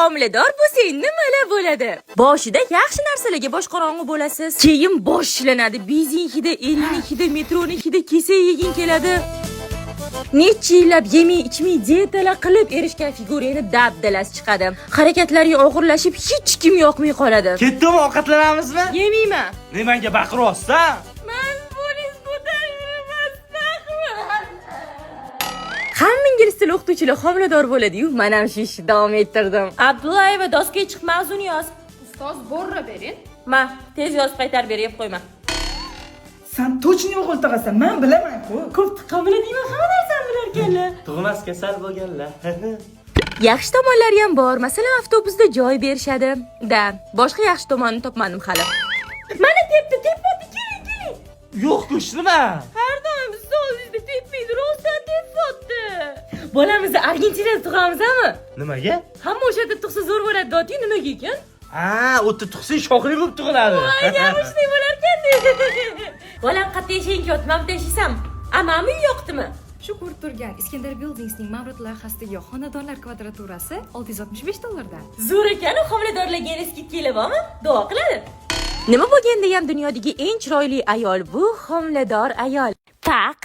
homilador bo'lsang nimalar bo'ladi? Boshida yaxshi narsalarga boshqarong'i bo'lasiz. Keyin boshlanadi benzin hidi, ellik hidi, metroni hidi, kesak yegin keladi. Necha yillab yemay ichmay dietalar qilib erishgan figurani dabdalasi chiqadi. Harakatlarga og'irlashib hech kim yoqmay qoladi. Ketdimi, ovqatlanamizmi? Yemayman. Nimaga baqiryapsan? Men polis ko'tarmayman. Hamma ingliz tili o'qituvchilar homilador bo'ladi-yu, men ham shu ishni davom ettirdim. Abdullayeva doskaga chiq mavzuni yoz. Ustoz borra bering. Ma, tez yozib qaytarib berib qo'yma. Sen точно o'g'iltag'asan, men bilaman-ku. Ko'p qamila deyman, hamma narsani bilarkanlar. Tug'mas kasal bo'lganlar. Yaxshi tomonlari ham bor. Masalan, avtobusda joy berishadi. Da, boshqa yaxshi tomonini topmadim hali. Mana tepdi, keling. Yo'q, nima? Har doim stolingizda tepmaydi, rostdan tepdi. Bolamizni Argentinada tug'amizmi? Nimaga? Hamma o'sha yerda tug'sa zo'r bo'ladi, doti nimaga ekan? O'tda tug'sang shoxli bo'lib tug'iladi. Voy, gamushday bo'larkan. Bolam qayerda yashayinki, otmamda yashaysam, amami yo'qdimi? Shu ko'rib turgan Iskandar Buildings'ning Mavrid loyihasidagi xonadonlar kvadraturasi $665 dan. Zo'r ekan, homiladorlarga skidka kelibmi? Duo qiladi. Nima bo'lganda ham dunyodagi eng chiroyli ayol bu homilador ayol. Tak